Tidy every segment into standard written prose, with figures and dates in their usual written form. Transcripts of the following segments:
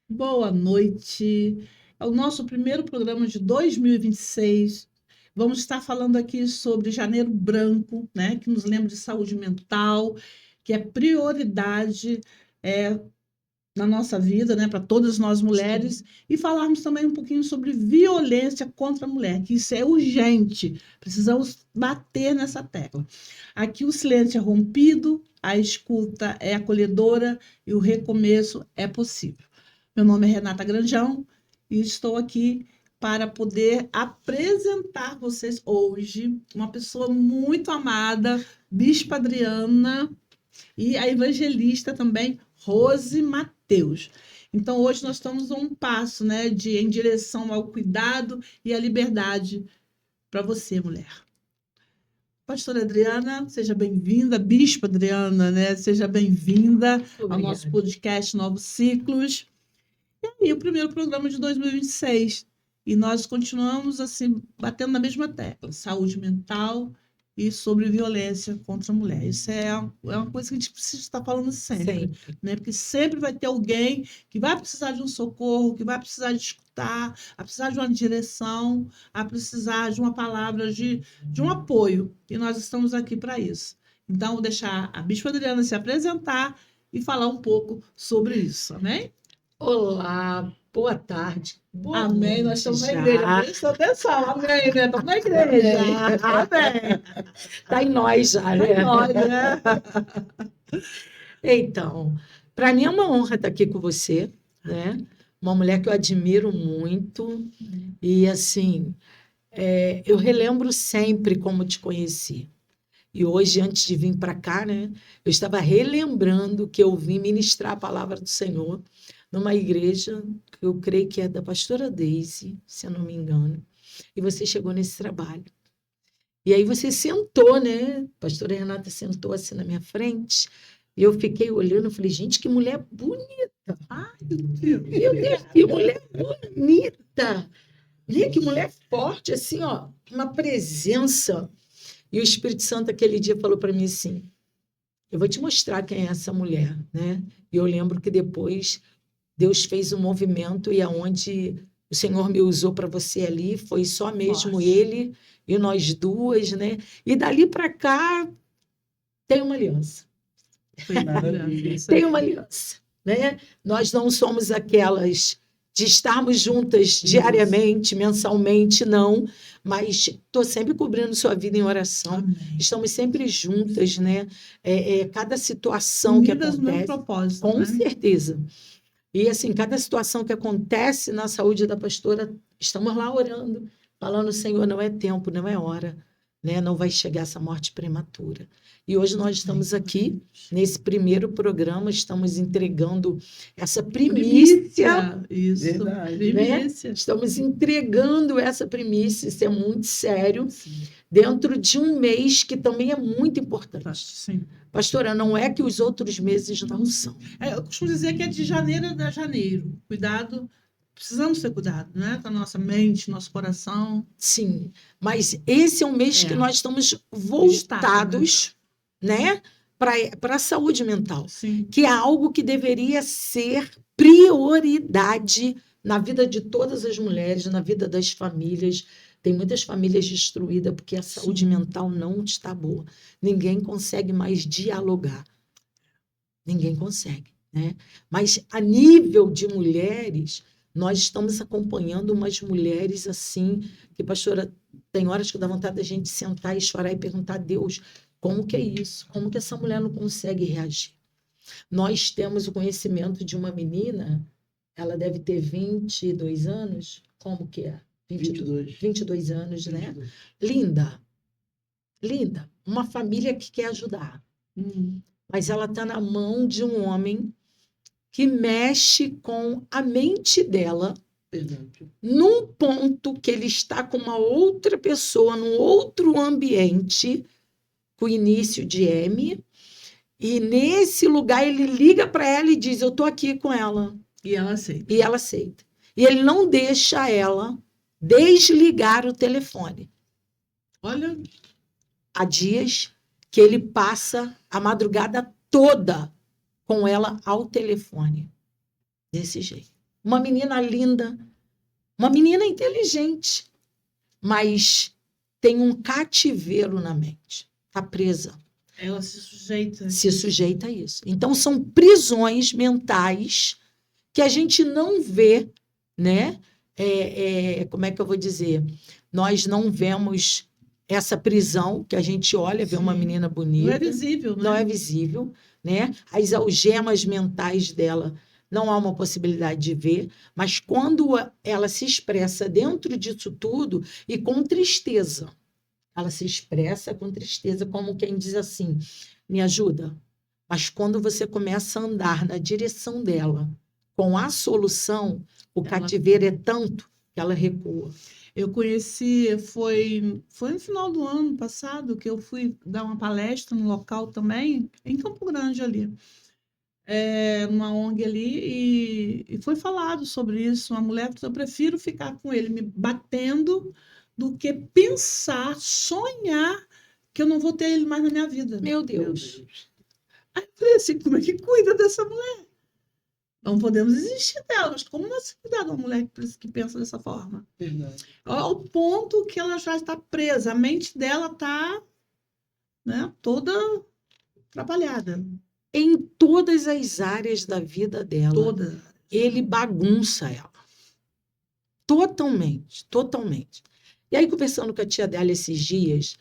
Boa noite. É o nosso primeiro programa de 2026. Vamos estar falando aqui sobre Janeiro Branco, né, que nos lembra de saúde mental, que é prioridade é, na nossa vida, né, para todas nós mulheres, e falarmos também um pouquinho sobre violência contra a mulher, que isso é urgente. Precisamos bater nessa tecla. Aqui o silêncio é rompido, a escuta é acolhedora e o recomeço é possível. Meu nome é Renata Granjão e estou aqui para poder apresentar vocês hoje uma pessoa muito amada, Bispa Adriana, e a evangelista também, Rose Mateus. Então, hoje nós estamos a um passo, né, em direção ao cuidado e à liberdade para você, mulher. Pastora Adriana, seja bem-vinda, Bispa Adriana, né? Seja bem-vinda ao nosso podcast Novos Ciclos. E o primeiro programa de 2026. E nós continuamos assim, batendo na mesma tecla: saúde mental e sobre violência contra a mulher. Isso é uma coisa que a gente precisa estar falando sempre, né? Porque sempre vai ter alguém que vai precisar de um socorro, que vai precisar de escutar, a precisar de uma direção, a precisar de uma palavra de um apoio. E nós estamos aqui para isso. Então, vou deixar a Bispa Adriana se apresentar e falar um pouco sobre isso, amém? Olá, boa tarde. Boa Amém. noite Nós estamos na já. igreja. Presta atenção. Amém, né? Estamos na igreja. Amém. Tá em nós já, Tá né? em nós, né? Então, para mim é uma honra estar aqui com você, né? Uma mulher que eu admiro muito e assim, eu relembro sempre como te conheci. E hoje, antes de vir para cá, né, eu estava relembrando que eu vim ministrar a palavra do Senhor numa igreja que eu creio que é da pastora Daisy, se eu não me engano. E você chegou nesse trabalho. E aí você sentou, né? A pastora Renata sentou assim na minha frente. E eu fiquei olhando, eu falei, gente, que mulher bonita. Ai, meu Deus. Meu Deus, que mulher bonita. E que mulher forte, assim, ó, uma presença. E o Espírito Santo aquele dia falou para mim assim, eu vou te mostrar quem é essa mulher, né? E eu lembro que depois Deus fez um movimento e aonde o Senhor me usou para você ali, foi só mesmo Nossa. ele e nós duas, né? E dali para cá tem uma aliança. Tem uma aliança, né? Nós não somos aquelas de estarmos juntas diariamente, mensalmente, não, mas estou sempre cobrindo sua vida em oração. Amém. Estamos sempre juntas, né? Cada situação Unidas que no mesmo acontece, propósito, com né? certeza. E assim, cada situação que acontece na saúde da pastora, estamos lá orando, falando, Senhor, não é tempo, não é hora, né? Não vai chegar essa morte prematura. E hoje nós estamos aqui, nesse primeiro programa, estamos entregando essa primícia. Isso. Verdade. Primícia. Né? Estamos entregando essa primícia, isso é muito sério, Sim. dentro de um mês que também é muito importante. Sim. Pastora, não é que os outros meses não são. Eu costumo dizer que é de janeiro a janeiro. Cuidado, precisamos ter cuidado, né? Com a nossa mente, nosso coração. Sim, mas esse é um mês que nós estamos voltados, né, para a saúde mental, Sim. que é algo que deveria ser prioridade na vida de todas as mulheres, na vida das famílias. Tem muitas famílias destruídas porque a saúde mental não está boa. Ninguém consegue mais dialogar. Ninguém consegue, né? Mas a nível de mulheres, nós estamos acompanhando umas mulheres assim, que, pastora, tem horas que dá vontade da gente sentar e chorar e perguntar a Deus, como que é isso? Como que essa mulher não consegue reagir? Nós temos o conhecimento de uma menina, ela deve ter 22 anos, como que é? 22 anos, 22. Né? Linda, linda, uma família que quer ajudar. Mas ela está na mão de um homem que mexe com a mente dela. Verdade. Num ponto que ele está com uma outra pessoa, num outro ambiente, com o início de M, e nesse lugar ele liga para ela e diz, eu estou aqui com ela. E ela aceita. E ela aceita. E ele não deixa ela desligar o telefone. Olha, há dias que ele passa a madrugada toda com ela ao telefone. Desse jeito. uma menina linda, uma menina inteligente, mas tem um cativeiro na mente, está presa, Ela se sujeita. se sujeita a isso. Então, são prisões mentais que a gente não vê, né? Como é que eu vou dizer? Nós não vemos essa prisão que a gente olha, vê uma Sim. menina Não é bonita, visível, não né? é visível, né? As algemas mentais dela não há uma possibilidade de ver, mas quando ela se expressa dentro disso tudo e com tristeza, ela se expressa com tristeza, como quem diz assim: me ajuda. Mas quando você começa a andar na direção dela, com a solução, o Ela- cativeiro é tanto que ela recua. Eu conheci, foi no final do ano passado que eu fui dar uma palestra no local também, em Campo Grande ali, numa ONG ali, e foi falado sobre isso. Uma mulher que eu prefiro ficar com ele me batendo do que pensar, sonhar que eu não vou ter ele mais na minha vida. Meu Deus. Aí eu falei assim, como é que cuida dessa mulher? Não podemos desistir dela, mas como nós se cuidar de uma mulher que pensa dessa forma? Verdade. Ao ponto que ela já está presa, a mente dela está, né, toda trabalhada, Em todas as áreas da vida dela, toda. ele bagunça ela. Totalmente, totalmente. E aí, conversando com a tia dela esses dias,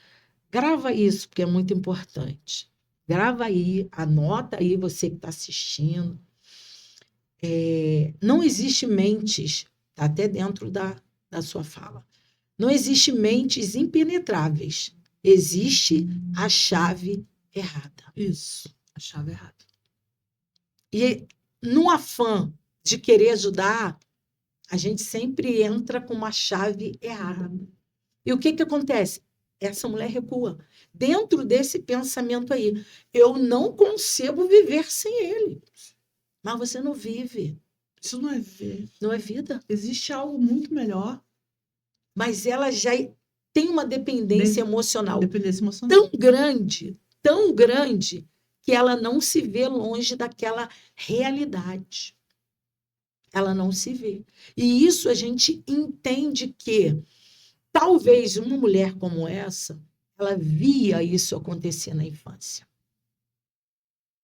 grava isso, porque é muito importante. Grava aí, anota aí, você que está assistindo. Não existe mentes, tá até dentro da sua fala. Não existe mentes impenetráveis. Existe a chave errada. Isso, a chave errada. E no afã de querer ajudar, a gente sempre entra com uma chave errada. E o que acontece? Essa mulher recua. Dentro desse pensamento aí, eu não concebo viver sem ele. Mas você não vive, Isso não é ver. não é vida. Existe algo muito melhor, Mas ela já tem uma dependência emocional dependência emocional. tão grande, que ela não se vê longe daquela realidade. Ela não se vê. E isso a gente entende que talvez uma mulher como essa, ela via isso acontecer na infância.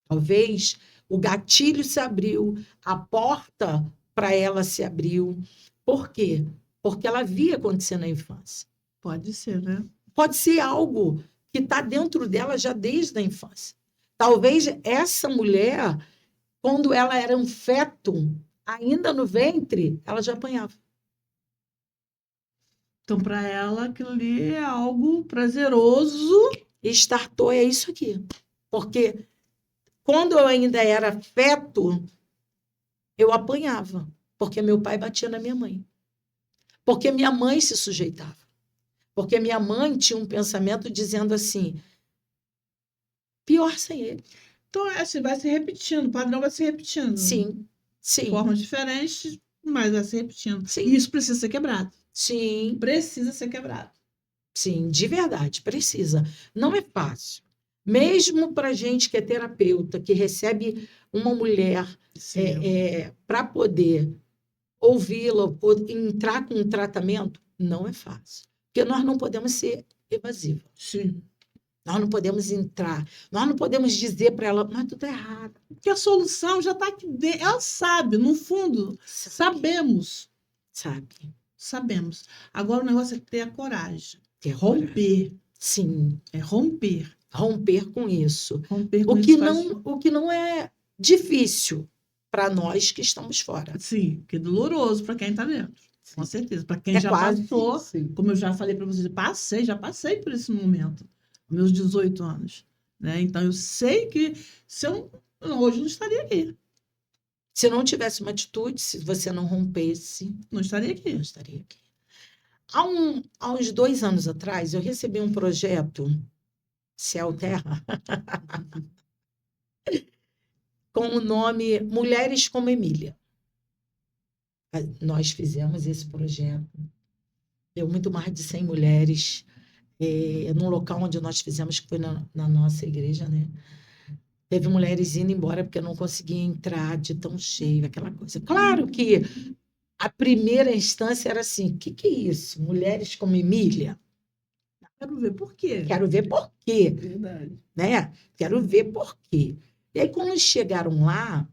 Talvez o gatilho se abriu, a porta para ela se abriu. Por quê? Porque ela via acontecer na infância. Pode ser, né? Pode ser algo que está dentro dela já desde a infância. Talvez essa mulher, quando ela era um feto, ainda no ventre, ela já apanhava. Então, para ela, aquilo ali é algo prazeroso. E startou é isso aqui. Porque quando eu ainda era feto, eu apanhava. Porque meu pai batia na minha mãe. Porque minha mãe se sujeitava. Porque minha mãe tinha um pensamento dizendo assim, pior sem ele. Então, assim, vai se repetindo, o padrão vai se repetindo. Sim, sim, Formas diferentes, mas vai se repetindo. Sim. E isso precisa ser quebrado. sim, Precisa ser quebrado. sim, de verdade, precisa. Não é fácil. Mesmo para gente que é terapeuta, que recebe uma mulher Sim. para poder ouvi-la, ou entrar com um tratamento, não é fácil. Porque nós não podemos ser evasivos. Sim. Nós não podemos entrar. Nós não podemos dizer para ela, mas tudo é errado. Porque a solução já está aqui dentro. Ela sabe, no fundo, sabemos. Sabe? Agora o negócio é ter a coragem. Ter coragem. Romper. Sim. É romper. Romper com isso. Romper com O que, isso o que não é difícil para nós que estamos fora. Sim, porque é doloroso para quem está dentro. Com certeza. Para quem É já quase, passou, Sim. como eu já falei para vocês, já passei por esse momento, meus 18 anos. Né? Então, eu sei que se eu hoje não estaria aqui. Se não tivesse uma atitude, se você não rompesse, Não estaria aqui. não estaria aqui. Há uns 2 anos atrás, eu recebi um projeto, Céu Terra, com o nome Mulheres como Emília. Nós fizemos esse projeto. Deu muito mais de 100 mulheres, num local onde nós fizemos, que foi na nossa igreja, né? Teve mulheres indo embora porque não conseguia entrar de tão cheio, aquela coisa. Claro que a primeira instância era assim: o que, que é isso? Mulheres como Emília? Quero ver por quê. Quero ver por quê, Verdade. né? Quero ver por quê. E aí, quando eles chegaram lá,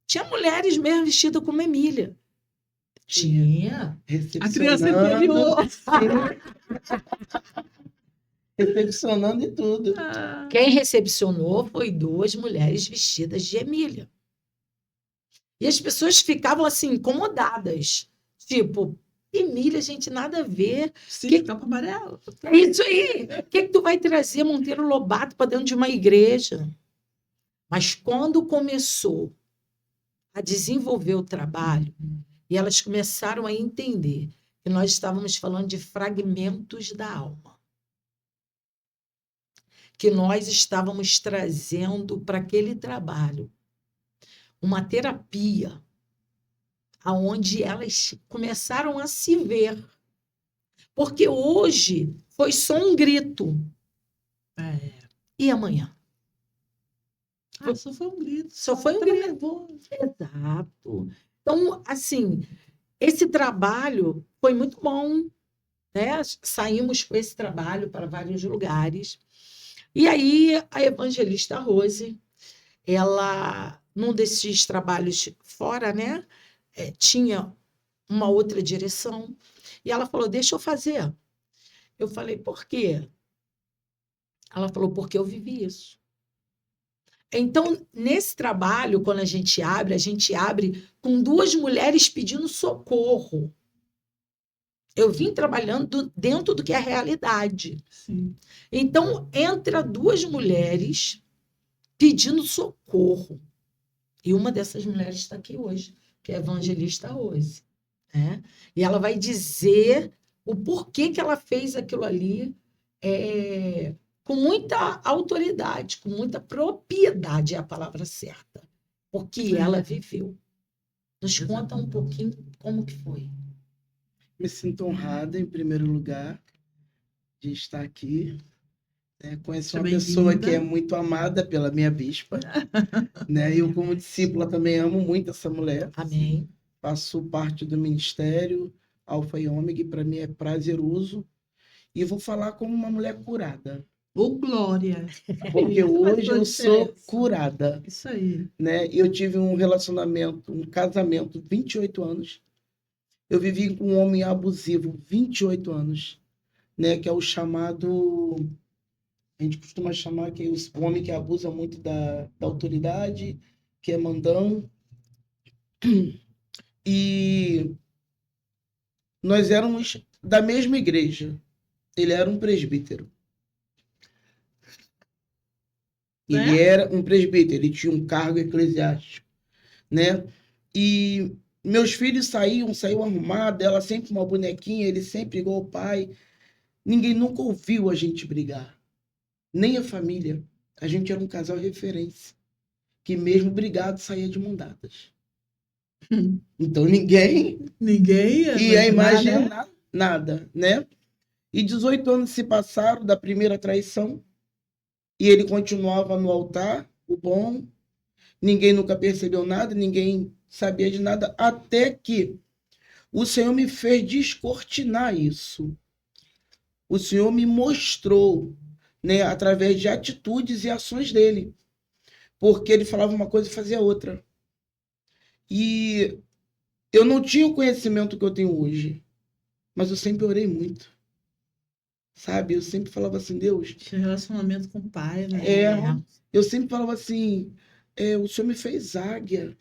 tinha mulheres mesmo vestidas como Emília. Tinha. A criança interior. Recepcionando e tudo. Ah, Quem recepcionou foi 2 mulheres vestidas de Emília. E as pessoas ficavam assim, incomodadas. Tipo, Emília, gente, nada a ver. Sítio Campo Amarelo. É isso aí. O que tu vai trazer Monteiro Lobato para dentro de uma igreja? Mas quando começou a desenvolver o trabalho, e elas começaram a entender que nós estávamos falando de fragmentos da alma, que nós estávamos trazendo para aquele trabalho uma terapia, aonde elas começaram a se ver. Porque hoje foi só um grito. É. E amanhã? Só foi um grito. Só foi um Tava grito. nervoso. Exato. Então, assim, esse trabalho foi muito bom, né? Saímos com esse trabalho para vários lugares. E aí, a evangelista Rose, ela, num desses trabalhos fora, né? Tinha uma outra direção. E ela falou: deixa eu fazer. Eu falei: por quê? Ela falou: porque eu vivi isso. Então, nesse trabalho, quando a gente abre com 2 mulheres pedindo socorro. Eu vim trabalhando dentro do que é a realidade. Sim. Então, entra 2 mulheres pedindo socorro. E uma dessas mulheres está aqui hoje, que é a evangelista Rose, né? E ela vai dizer o porquê que ela fez aquilo ali com muita autoridade, com muita propriedade, é a palavra certa, porque ela viveu. Nos conta um pouquinho como que foi. Me sinto honrada, em primeiro lugar, de estar aqui. Conheço uma pessoa que é muito amada pela minha bispa. Né? Eu, como discípula, também amo muito essa mulher. Amém. Faço parte do ministério Alfa e Ômega, e para mim é prazeroso. E vou falar como uma mulher curada. Ô, glória! Porque Isso faz hoje toda a eu sou diferença. curada. Isso aí. Né? Eu tive um relacionamento, um casamento, 28 anos. Eu vivi com um homem abusivo, 28 anos. Né? Que é o chamado... A gente costuma chamar que é o homem que abusa muito da autoridade, que é mandão. E nós éramos da mesma igreja. Ele era um presbítero. Ele era um presbítero, ele tinha um cargo eclesiástico, né? E meus filhos saíam arrumados, ela sempre uma bonequinha, ele sempre igual o pai. Ninguém nunca ouviu a gente brigar, nem a família. A gente era um casal referência, que mesmo brigado saía de mão dadas. Então ninguém ia imaginar nada, né? E 18 anos se passaram da primeira traição, e ele continuava no altar, o bom. Ninguém nunca percebeu nada, ninguém sabia de nada, até que o Senhor me fez descortinar isso. O Senhor me mostrou, né, através de atitudes e ações dele. Porque ele falava uma coisa e fazia outra. E eu não tinha o conhecimento que eu tenho hoje, mas eu sempre orei muito. Sabe? Eu sempre falava assim: Deus... Tinha relacionamento com o pai, né? Eu sempre falava assim: o Senhor me fez águia.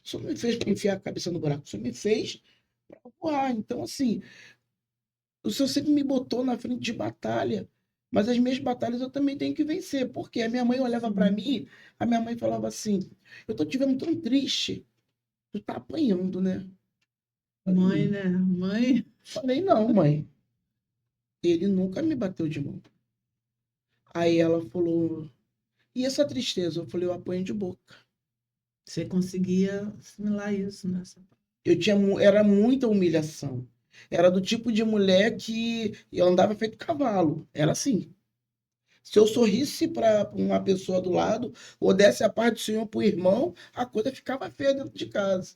O Senhor me fez para enfiar a cabeça no buraco. O Senhor me fez para voar. Então, assim, o Senhor sempre me botou na frente de batalha. Mas as minhas batalhas eu também tenho que vencer. Porque a minha mãe olhava para mim, a minha mãe falava assim: eu tô te vendo tão triste. Tu tá apanhando, né? Mãe, né? Mãe. Falei: não, mãe. Ele nunca me bateu de mão. Aí ela falou: e essa tristeza? Eu falei: eu apanho de boca. Você conseguia assimilar isso, né? Era muita humilhação. Era do tipo de mulher que eu andava feito cavalo. Era assim. Se eu sorrisse para uma pessoa do lado, ou desse a parte do Senhor para o irmão, a coisa ficava feia dentro de casa.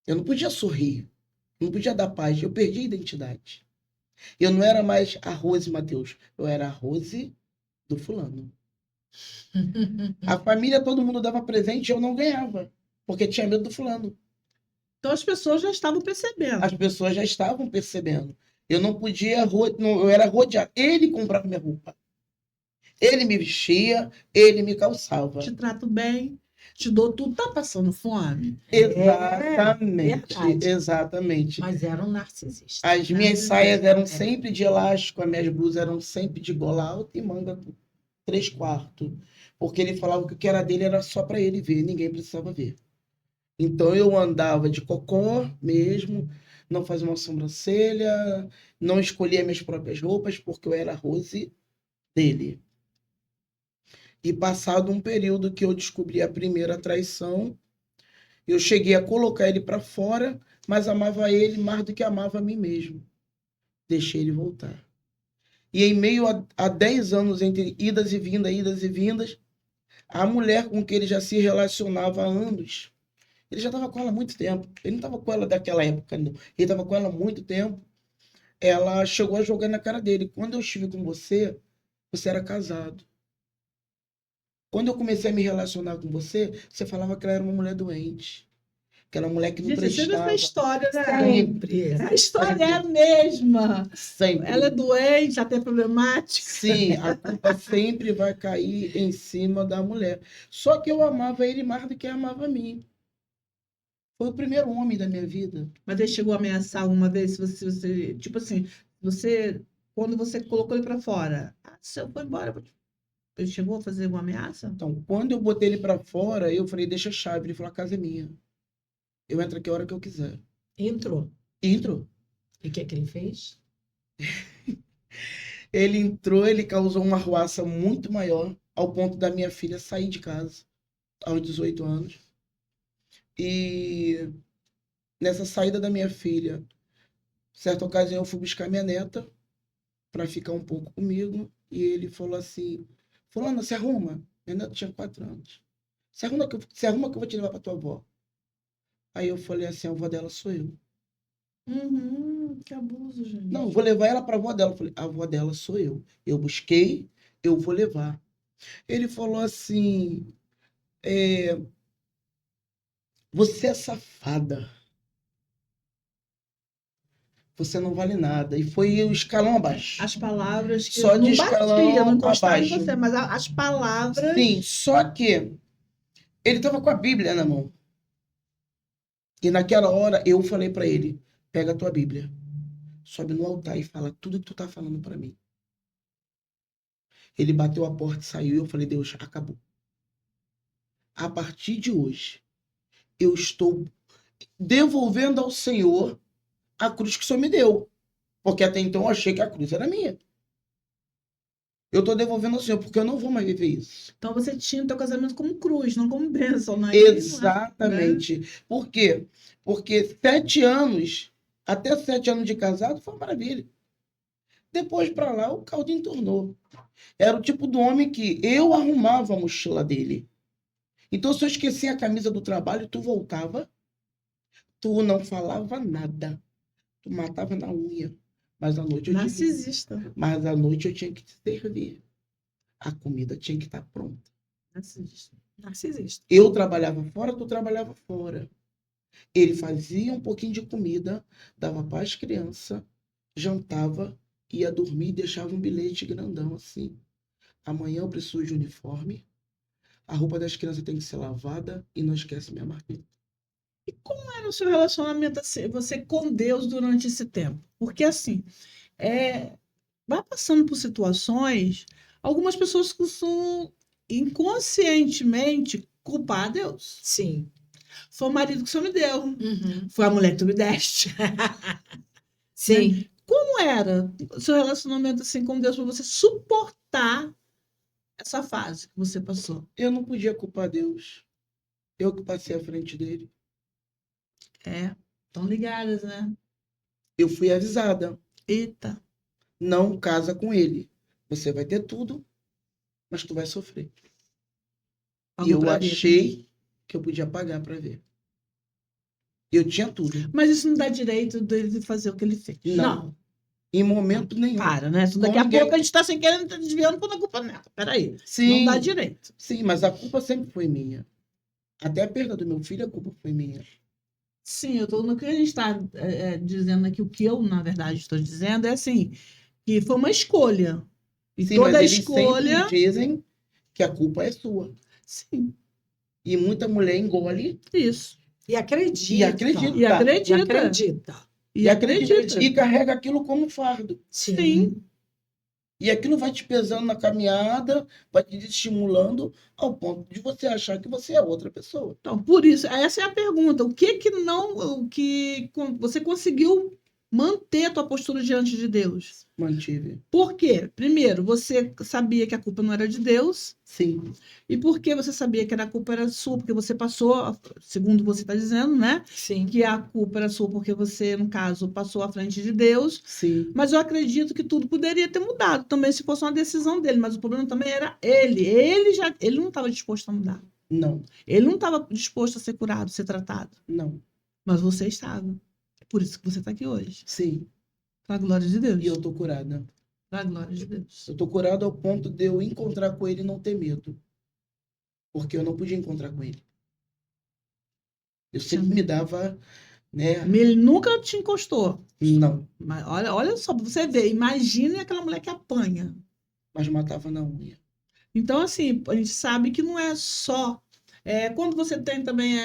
Eu não podia sorrir. Não podia dar paz. Eu perdi a identidade. Eu não era mais a Rose Matheus. Eu era a Rose do fulano. A família, todo mundo dava presente e eu não ganhava. Porque tinha medo do fulano. Então as pessoas já estavam percebendo. As pessoas já estavam percebendo. Eu não podia, eu era rodeado. Ele comprava minha roupa. Ele me vestia, ele me calçava. Te trato bem, te dou tudo. Tá passando fome? Exatamente, verdade. exatamente. Mas era um narcisista. As minhas saias eram sempre de elástico, as minhas blusas eram sempre de gola alta e manga 3/4. Porque ele falava que o que era dele era só para ele ver, ninguém precisava ver. Então eu andava de cocó mesmo, não fazia uma sobrancelha, não escolhia minhas próprias roupas, porque eu era a Rose dele. E passado um período que eu descobri a primeira traição, eu cheguei a colocar ele para fora, mas amava ele mais do que amava a mim mesmo. Deixei ele voltar. E em meio a 10 anos entre idas e vindas, a mulher com que ele já se relacionava há anos, ele já estava com ela há muito tempo. Ele não estava com ela daquela época, não. Ele estava com ela há muito tempo. Ela chegou a jogar na cara dele. Quando eu estive com você, você era casado. Quando eu comecei a me relacionar com você, você falava que ela era uma mulher doente. Que era uma mulher que não Gente, sempre prestava. essa história, né? Sempre. A história é a mesma. Sempre. Ela é doente, até problemática. Sim, a culpa sempre vai cair em cima da mulher. Só que eu amava ele mais do que amava a mim. Foi o primeiro homem da minha vida. Mas ele chegou a ameaçar uma vez, se você, tipo assim, quando você colocou ele pra fora, se eu for embora, ele chegou a fazer uma ameaça? Então, quando eu botei ele pra fora, eu falei, deixa a chave. Ele falou, a casa é minha. Eu entro aqui a hora que eu quiser. Entrou. E entrou. E o que é que ele fez? Ele entrou, ele causou uma arruaça muito maior, ao ponto da minha filha sair de casa, aos 18 anos. E nessa saída da minha filha, certa ocasião eu fui buscar minha neta para ficar um pouco comigo. E ele falou assim, fulana, se arruma. Minha neta tinha 4 anos. Se arruma que eu vou te levar para tua avó. Aí eu falei assim, a avó dela sou eu. Que abuso, gente. Não, eu vou levar ela para a avó dela. Eu falei, a avó dela sou eu. Eu busquei, eu vou levar. Ele falou assim, você é safada. Você não vale nada. E foi o escalão abaixo. As palavras que Só de não escalão batia, não encostava em abaixo. você, mas as palavras. Sim, só que ele estava com a Bíblia na mão. E naquela hora eu falei para ele, pega a tua Bíblia, sobe no altar e fala tudo que tu tá falando para mim. Ele bateu a porta e saiu e eu falei, Deus, acabou. A partir de hoje, eu estou devolvendo ao Senhor a cruz que o Senhor me deu. Porque até então eu achei que a cruz era minha. Eu estou devolvendo ao Senhor, porque eu não vou mais viver isso. Então você tinha o teu casamento como cruz, não como bênção, né? Exatamente. Por quê? Porque 7 anos, até 7 anos de casado, foi uma maravilha. Depois para lá, o caldo entornou. Era o tipo do homem que eu arrumava a mochila dele. Então, se eu esquecia a camisa do trabalho, tu voltava, tu não falava nada. Tu matava na unha. Mas à noite Narcisista. Mas à noite eu tinha que te servir. A comida tinha que estar pronta. Narcisista. Eu trabalhava fora, tu trabalhava fora. Ele fazia um pouquinho de comida, dava para as crianças, jantava, ia dormir e deixava um bilhete grandão assim. Amanhã eu preciso de uniforme, a roupa das crianças tem que ser lavada e não esquece minha marmita. E como era o seu relacionamento assim, você com Deus durante esse tempo? Porque assim, vai passando por situações, algumas pessoas costumam inconscientemente culpar a Deus. Sim. Foi o marido que o Senhor me deu, foi a mulher que tu me deste. Sim. Como era o seu relacionamento assim com Deus para você suportar essa fase que você passou? Eu não podia culpar Deus. Eu que passei à frente dele. Estão ligadas, né? Eu fui avisada. Eita. Não casa com ele. Você vai ter tudo, mas tu vai sofrer. E eu achei que eu podia pagar para ver. Eu tinha tudo. Mas isso não dá direito dele de fazer o que ele fez. Não. Em momento nenhum. Para, né? Com Daqui a ninguém. pouco a gente está sem querer, tá desviando quando a culpa não é. Peraí. Não Sim, dá direito. sim, mas a culpa sempre foi minha. Até a perda do meu filho, a culpa foi minha. Sim, eu tô no que a gente está dizendo aqui, o que eu, na verdade, estou dizendo é assim, que foi uma escolha. E Sim, toda mas eles escolha. sempre dizem que a culpa é sua. Sim, E muita mulher engole isso. E acredita. e acredita. E acredita. E acredita. E acredita. E carrega aquilo como um fardo. Sim. E aquilo vai te pesando na caminhada, vai te estimulando ao ponto de você achar que você é outra pessoa. Então, por isso, essa é a pergunta. O que não, você conseguiu manter a tua postura diante de Deus? Mantive. Por quê? Primeiro, você sabia que a culpa não era de Deus. Sim, E por que você sabia que a culpa era sua? Porque você passou, segundo você está dizendo, né? Sim. Que a culpa era sua porque você, no caso, passou à frente de Deus. sim. Mas eu acredito que tudo poderia ter mudado também se fosse uma decisão dele. Mas o problema também era ele. Ele não estava disposto a mudar. Não, Ele não estava disposto a ser curado, ser tratado. não. Mas você estava. É por isso que você está aqui hoje. Sim. Para a glória de Deus. E eu tô curada. Para a glória de Deus. Eu tô curada ao ponto de eu encontrar com ele e não ter medo. Porque eu não podia encontrar com ele. Eu sempre me dava, né? Ele nunca te encostou. Não. Mas olha só, para você ver. Imagine aquela mulher que apanha. Mas matava na unha. Então, assim, a gente sabe que não é só. Quando você tem também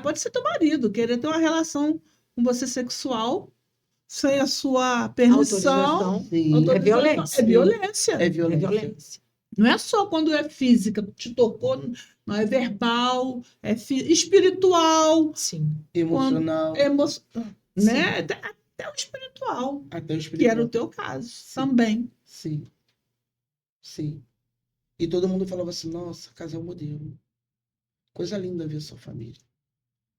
pode ser teu marido, querer ter uma relação com você sexual sem a sua permissão. Autorização. Sim. Autorização. É violência. É violência. É É violência. violência. Não é só quando é física, te tocou, não é verbal, é espiritual, Sim. Emocional. né? Até o espiritual, Até o que espiritual. era o teu caso também. Sim. Sim. E todo mundo falava assim, nossa, casal modelo. Coisa linda ver sua família.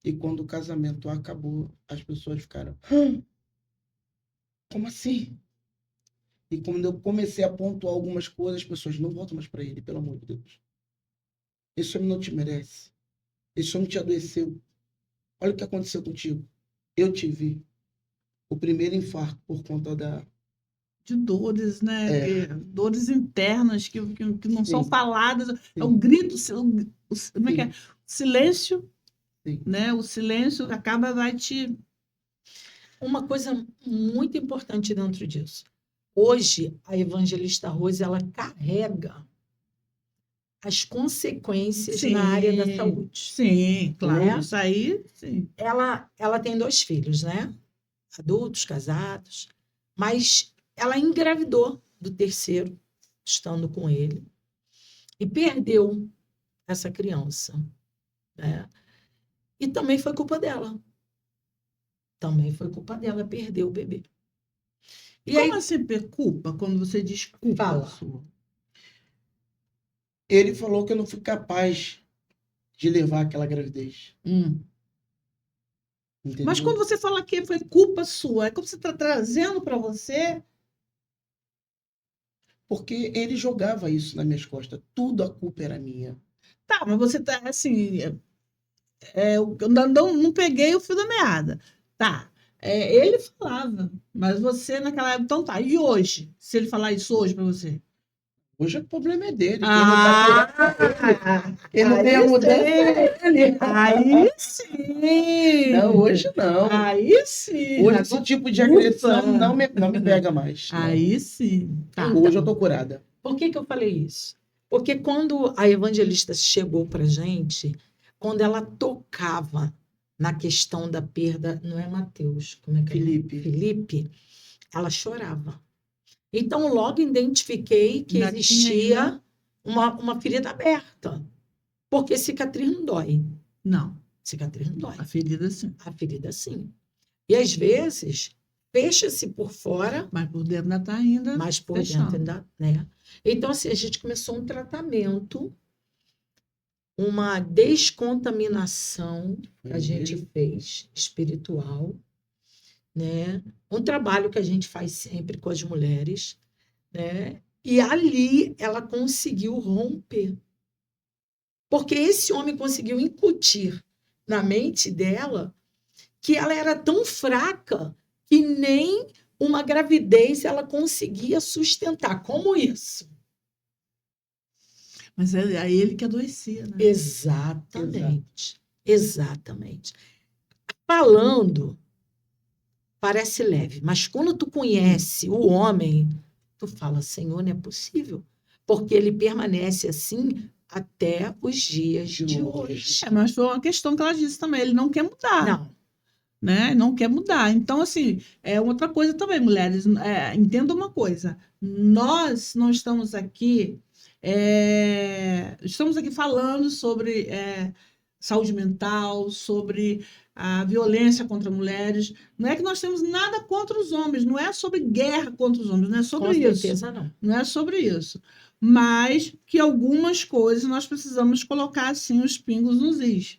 E quando o casamento acabou, as pessoas ficaram, como assim? E quando eu comecei a pontuar algumas coisas, as pessoas não voltam mais para ele, pelo amor de Deus. Esse homem não te merece. Esse homem te adoeceu. Olha o que aconteceu contigo. Eu tive o primeiro infarto por conta De dores, né? Dores internas que não são Sim. faladas. É o Sim. grito, como é que é? Sim. Silêncio, Sim. né? O silêncio vai te. Uma coisa muito importante dentro disso. Hoje, a evangelista Rose, ela carrega as consequências na área da saúde. Sim, claro. Né? Isso aí, sim. Ela tem 2 filhos, né? Adultos, casados. Mas ela engravidou do terceiro, estando com ele. E perdeu essa criança. Né? E também foi culpa dela. Também foi culpa dela, perdeu o bebê. E Como aí, assim culpa quando você diz culpa Fala. sua? Ele falou que eu não fui capaz de levar aquela gravidez. Entendeu? Mas quando você fala que foi culpa sua, é como você está trazendo para você. Porque ele jogava isso nas minhas costas. Tudo a culpa era minha. Tá, mas você tá assim. Eu não peguei o fio da meada. Tá. Ele falava, mas você naquela época. Então tá. E hoje? Se ele falar isso hoje para você? Hoje o problema é dele. Quem não tem a mudança é ele. Aí sim! Não, hoje não. Aí sim! Hoje esse tipo de agressão não me pega mais. Não. Aí sim! Tá. Hoje eu tô curada. por que eu falei isso? Porque quando a evangelista chegou para a gente, quando ela tocava na questão da perda, não é Mateus, como é que Felipe. Felipe, ela chorava. Então, logo identifiquei que Ainda tinha existia uma ferida aberta. Porque cicatriz não dói. Não, Cicatriz não dói. a ferida sim. A ferida, sim. E, às vezes, fecha-se por fora, Mas por dentro ainda tá ainda. mas por fechando. dentro ainda, né? Então, assim, a gente começou um tratamento, uma descontaminação que a gente fez, espiritual, né? Um trabalho que a gente faz sempre com as mulheres, né? E ali ela conseguiu romper. Porque esse homem conseguiu incutir na mente dela que ela era tão fraca que nem uma gravidez ela conseguia sustentar. Como isso? Mas é ele que adoecia, né? Exatamente. Falando, parece leve, mas quando tu conhece o homem, tu fala, Senhor, não é possível. Porque ele permanece assim até os dias de hoje. Mas foi uma questão que ela disse também, ele não quer mudar. Não, Né? Não quer mudar. Então, assim, é outra coisa também, mulheres. Entenda uma coisa. Nós não estamos aqui, estamos aqui falando sobre saúde mental, sobre a violência contra mulheres. Não é que nós temos nada contra os homens, não é sobre guerra contra os homens, não é sobre com isso. certeza não. Não é sobre isso. Mas que algumas coisas nós precisamos colocar, assim, os pingos nos is.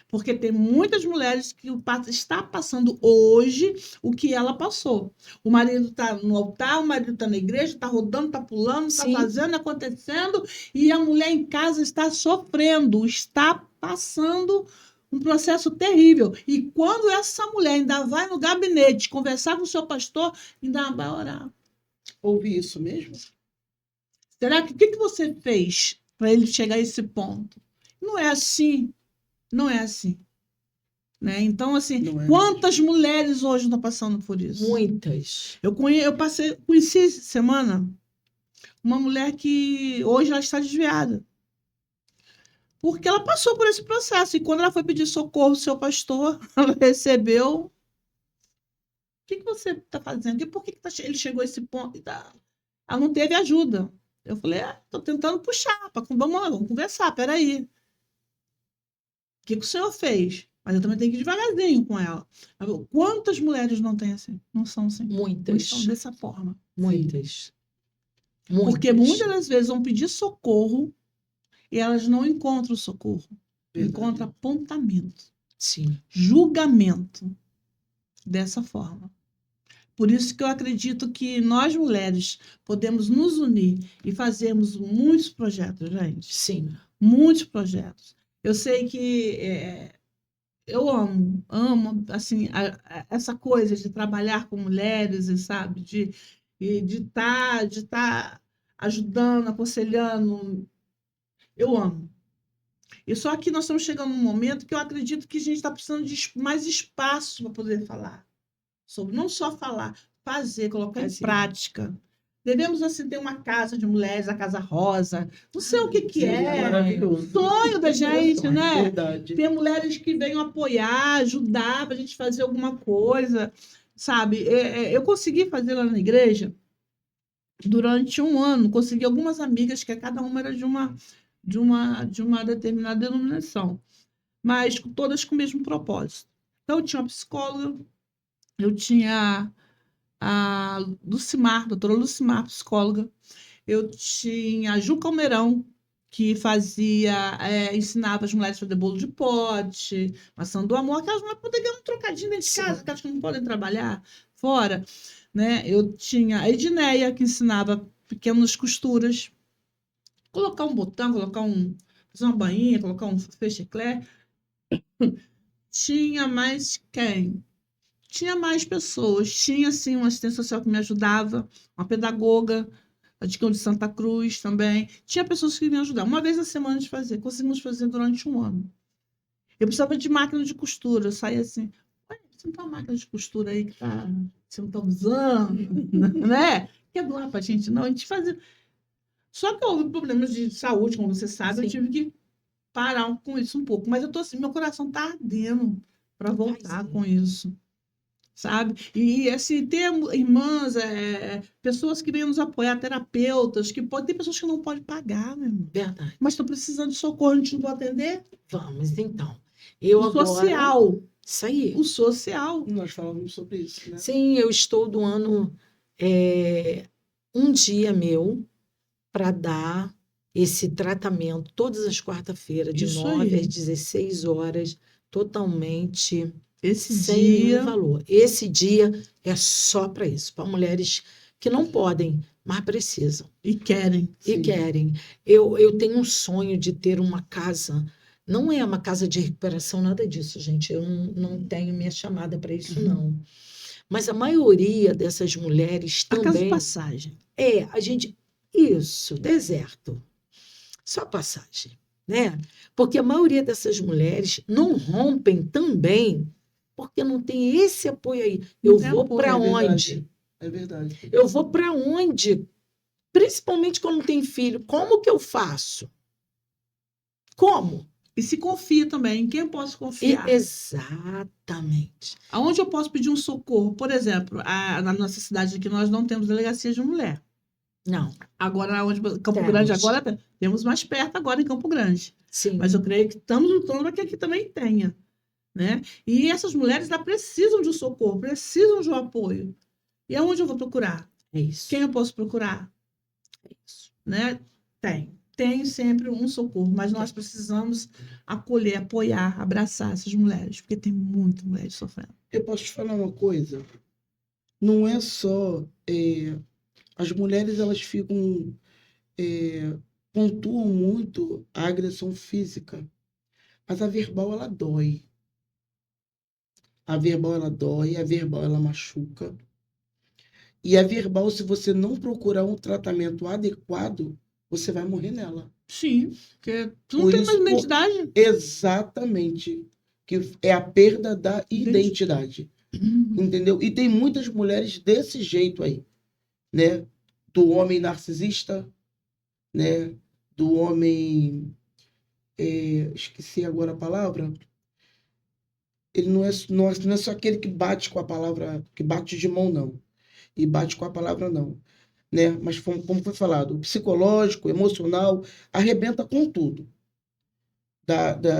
Porque tem muitas mulheres que está passando hoje o que ela passou. O marido está no altar, o marido está na igreja, está rodando, está pulando, está Sim. fazendo, acontecendo, e a mulher em casa está sofrendo, está passando um processo terrível. E quando essa mulher ainda vai no gabinete conversar com o seu pastor, ainda vai orar. Ouvi isso mesmo? Será que o que você fez para ele chegar a esse ponto? Não é assim. Não é assim. Né? Então, assim, quantas mulheres hoje estão passando por isso? Muitas. Eu conheci essa semana uma mulher que hoje ela está desviada. Porque ela passou por esse processo. E quando ela foi pedir socorro ao seu pastor, ela recebeu. O que você está fazendo? E por que ele chegou a esse ponto? Ela não teve ajuda. Eu falei, estou tentando puxar. Vamos conversar, peraí. O que o senhor fez? Mas eu também tenho que ir devagarzinho com ela. Quantas mulheres não têm assim? Não são assim? Muitas. Não são dessa forma. Muitas. Porque muitas das vezes vão pedir socorro e elas não encontram socorro. Encontram apontamento. Sim. Julgamento. Dessa forma. Por isso que eu acredito que nós, mulheres, podemos nos unir e fazermos muitos projetos, gente. Sim. Muitos projetos. Eu sei que eu amo, assim, essa coisa de trabalhar com mulheres, e, sabe, de estar ajudando, aconselhando. Eu amo. E só que nós estamos chegando num momento que eu acredito que a gente está precisando de mais espaço para poder falar. Sobre não só falar, fazer, colocar em prática. Devemos, assim, ter uma casa de mulheres, a Casa Rosa. Não sei o que é. Maravilhoso. Sonho da gente, né? Verdade. Ter mulheres que venham apoiar, ajudar para a gente fazer alguma coisa, sabe? Eu consegui fazer lá na igreja durante um ano. Consegui algumas amigas que cada uma era de uma determinada denominação, mas todas com o mesmo propósito. Então, eu tinha uma psicóloga, eu tinha a doutora Lucimar, psicóloga. Eu tinha a Ju Calmeirão, que ensinava as mulheres a fazer bolo de pote, maçã do amor, aquelas mulheres podem ganhar um trocadinho dentro de casa, aquelas que não podem trabalhar fora. Né? Eu tinha a Edneia, que ensinava pequenas costuras, colocar um botão, fazer uma bainha, colocar um fecheclé. Tinha mais quem? Tinha mais pessoas. Tinha, sim, uma assistente social que me ajudava, uma pedagoga, a de Santa Cruz também. Tinha pessoas que me ajudavam. Uma vez na semana de fazer. Conseguimos fazer durante um ano. Eu precisava de máquina de costura. Eu saía assim, você não tem uma máquina de costura aí que você não está usando? Né? Quer doar para a gente? Não, a gente fazia. Só que houve problemas de saúde, como você sabe, eu tive que parar com isso um pouco. Mas eu tô assim, meu coração está ardendo para voltar com isso. Sabe? E assim, ter irmãs, pessoas que vêm nos apoiar, terapeutas, tem pessoas que não podem pagar, meu irmão. Verdade. Mas estão precisando de socorro, a gente não vai atender? Vamos, então. Social. Isso aí. O social. Nós falamos sobre isso, né? Sim, eu estou doando um dia meu para dar esse tratamento todas as quarta-feiras, de 9 às 16 horas, totalmente sem nenhum valor. Esse dia é só para isso, para mulheres que não podem, mas precisam. E querem. E querem. Eu tenho um sonho de ter uma casa Não é uma casa de recuperação, nada disso, gente. Eu não tenho minha chamada para isso, não. Mas a maioria dessas mulheres A casa de também passagem. a gente. Isso, deserto. Só passagem, né? Porque a maioria dessas mulheres não rompem também porque não tem esse apoio aí. Não Eu tem vou apoio, para é onde? verdade. É verdade. Eu vou para onde? Principalmente quando tem filho. Como que eu faço? Como? E se confia também. Em quem eu posso confiar? Exatamente. Aonde eu posso pedir um socorro? Por exemplo, na nossa cidade aqui nós não temos delegacia de mulher. Não, Agora, onde Campo Temos. Grande agora temos mais perto agora em Campo Grande. sim. Mas eu creio que estamos lutando para que aqui também tenha, né? E essas mulheres elas precisam de um socorro, precisam de um apoio. E aonde eu vou procurar? É isso. Quem eu posso procurar? É isso. Né? Tem sempre um socorro, mas nós precisamos acolher, apoiar, abraçar essas mulheres, porque tem muitas mulheres sofrendo. Eu posso te falar uma coisa? Não é só... as mulheres, elas ficam... pontuam muito a agressão física. Mas a verbal, ela dói. A verbal, ela dói. A verbal, ela machuca. E a verbal, se você não procurar um tratamento adequado, você vai morrer nela. Sim, porque tu não Por tem isso, mais identidade. Exatamente. Que é a perda da identidade. Entendeu? E tem muitas mulheres desse jeito aí, né? Do homem narcisista, né? Do homem... esqueci agora a palavra. Ele não é só aquele que bate com a palavra, que bate de mão, não. E bate com a palavra, não. Né? Mas como foi falado, o psicológico, emocional, arrebenta com tudo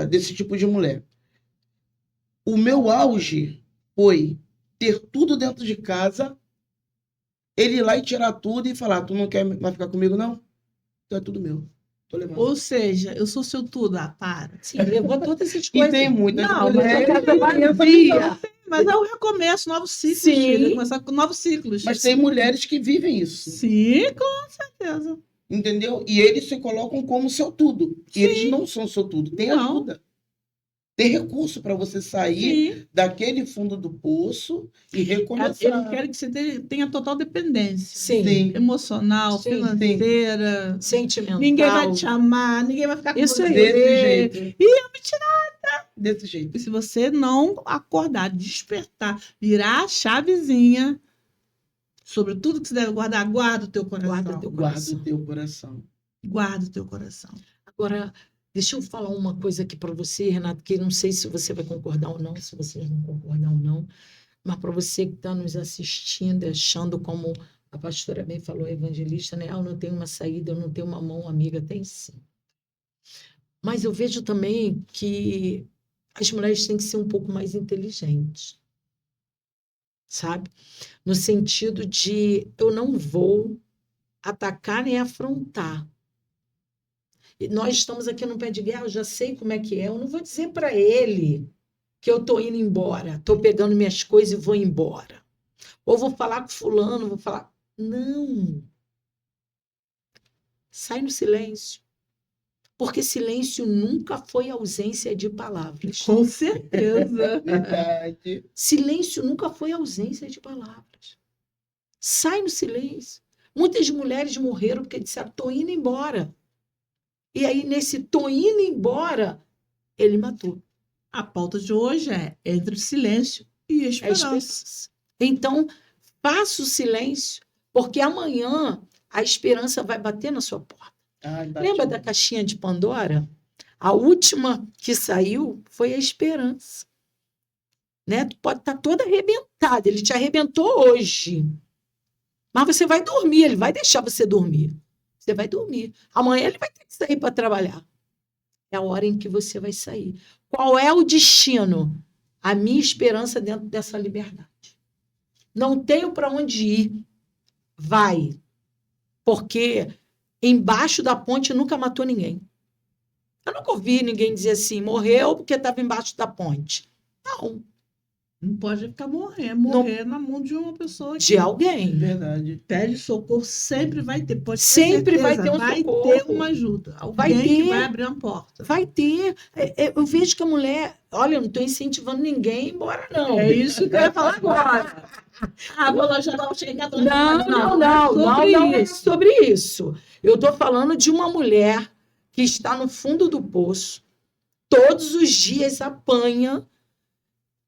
desse tipo de mulher. O meu auge foi ter tudo dentro de casa, ele ir lá e tirar tudo e falar, tu não quer mais ficar comigo, não? Então é tudo meu. Tô levando. Ou seja, eu sou seu tudo, para. Sim, levou todas essas E coisas. tem muitas Não, mulheres mas que têm essa vazia. visão. Mas é o recomeço, novos ciclos, Sim. filha. Começar com novos ciclos. Mas tem mulheres que vivem isso. Sim, com certeza. Entendeu? E eles se colocam como seu tudo. E eles não são seu tudo. Tem Não. ajuda. Tem recurso para você sair Sim. daquele fundo do poço e Eles recomeçar. querem que você tenha total dependência. Sim. Emocional, Sim, financeira. Sentimental. Ninguém vai te amar, ninguém vai ficar com Isso você. aí. Desse jeito. E eu me tirar. Desse jeito. E se você não acordar, despertar, virar a chavezinha sobre tudo que você deve guardar, guarda o teu coração. Guarda teu Guarda coração. o teu coração. Guarda o teu coração. Agora, deixa eu falar uma coisa aqui para você, Renato, que não sei se você vai concordar ou não, se vocês vão concordar ou não, mas para você que está nos assistindo, achando como a pastora bem falou, a evangelista, né? Eu não tenho uma saída, eu não tenho uma mão amiga, tem sim. Mas eu vejo também que as mulheres têm que ser um pouco mais inteligentes, sabe? No sentido de eu não vou atacar nem afrontar. E nós estamos aqui no pé de guerra, eu já sei como é que é, eu não vou dizer para ele que eu estou indo embora, estou pegando minhas coisas e vou embora. Ou vou falar com fulano, vou falar... Não. Sai no silêncio. Porque silêncio nunca foi ausência de palavras. Com certeza. Verdade. Silêncio nunca foi ausência de palavras. Sai no silêncio. Muitas mulheres morreram porque disseram, estou indo embora. E aí, nesse tô indo embora, ele matou. A pauta de hoje é entre silêncio e É esperança. esperança. Então, faça o silêncio, porque amanhã a esperança vai bater na sua porta. Ai, bate Lembra da muito. caixinha de Pandora? A última que saiu foi a esperança. Né? Tu pode estar toda arrebentada, ele te arrebentou hoje. Mas você vai dormir, ele vai deixar você dormir. Você vai dormir. Amanhã ele vai ter que sair para trabalhar. É a hora em que você vai sair. Qual é o destino? A minha esperança dentro dessa liberdade. Não tenho para onde ir. Vai. Porque embaixo da ponte nunca matou ninguém. Eu nunca ouvi ninguém dizer assim, morreu porque estava embaixo da ponte. Não. Não pode ficar morrer na mão de uma pessoa de alguém. Verdade. pede socorro, sempre vai ter. Pode ter Sempre vai certeza, ter um vai socorro. ter uma ajuda. Vai Alguém que ter. vai abrir uma porta. Vai ter. Eu vejo que a mulher, olha, eu não estou incentivando ninguém embora, não. É isso que eu ia falar agora. Vou lá jogar o cheque atrás. Não é sobre isso. Eu estou falando de uma mulher que está no fundo do poço, todos os dias apanha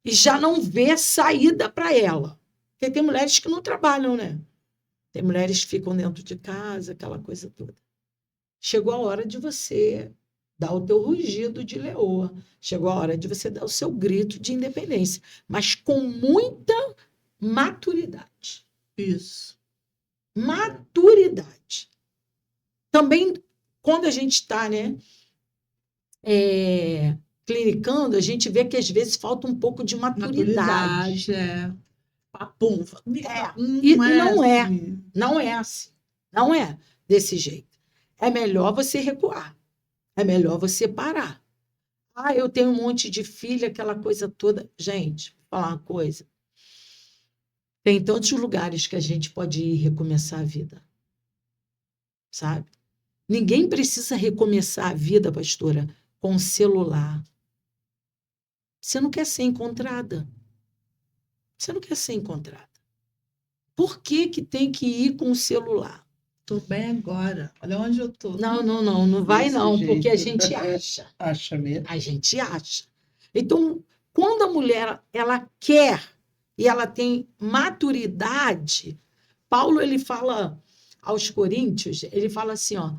e já não vê saída para ela. Porque tem mulheres que não trabalham, né? Tem mulheres que ficam dentro de casa, aquela coisa toda. Chegou a hora de você dar o teu rugido de leoa. Chegou a hora de você dar o seu grito de independência. Mas com muita maturidade. Isso. Maturidade. Também, quando a gente está, né, clinicando, a gente vê que às vezes falta um pouco de maturidade. Papum. E não é. Assim. Não é assim. Não é desse jeito. É melhor você recuar. É melhor você parar. Eu tenho um monte de filha, aquela coisa toda. Gente, vou falar uma coisa. Tem tantos lugares que a gente pode ir recomeçar a vida. Sabe? Ninguém precisa recomeçar a vida, pastora, com celular. Você não quer ser encontrada. Você não quer ser encontrada. Por que tem que ir com o celular? Tô bem agora. Olha onde eu tô. Não vai Desse não, jeito. porque a gente acha. Acha mesmo. A gente acha. Então, quando a mulher ela quer e ela tem maturidade, Paulo ele fala aos Coríntios, ele fala assim, ó,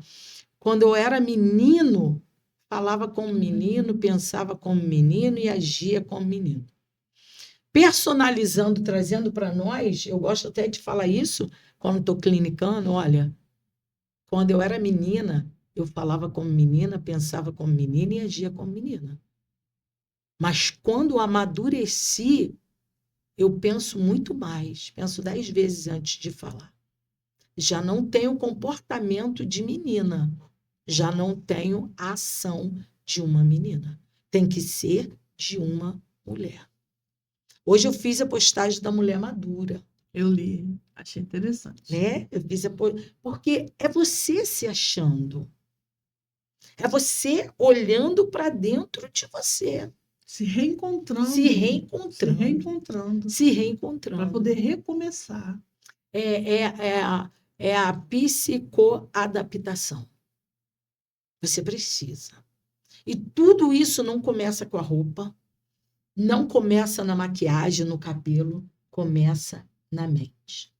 quando eu era menino, falava como menino, pensava como menino e agia como menino. Personalizando, trazendo para nós, eu gosto até de falar isso quando estou clinicando, olha, quando eu era menina, eu falava como menina, pensava como menina e agia como menina. Mas quando amadureci, eu penso muito mais, penso 10 vezes antes de falar. Já não tenho comportamento de menina, já não tenho a ação de uma menina. Tem que ser de uma mulher. Hoje eu fiz a postagem da mulher madura. Eu li. Achei interessante. Né? Eu fiz porque é você se achando. É você olhando para dentro de você. Se reencontrando. Se reencontrando. Para poder recomeçar. É a psicoadaptação. Você precisa. E tudo isso não começa com a roupa, não começa na maquiagem, no cabelo, começa na mente.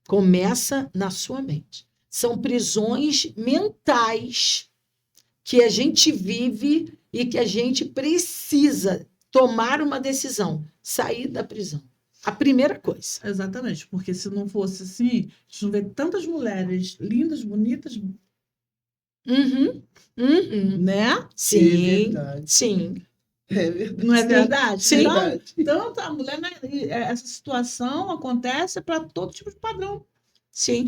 Começa na sua mente. São prisões mentais que a gente vive e que a gente precisa tomar uma decisão, sair da prisão. A primeira coisa. Exatamente, porque se não fosse assim, a gente não vê tantas mulheres lindas, bonitas, né? Sim, É verdade. sim. É verdade. Não é verdade? Sim. Então, a mulher, né, essa situação acontece para todo tipo de padrão. Sim.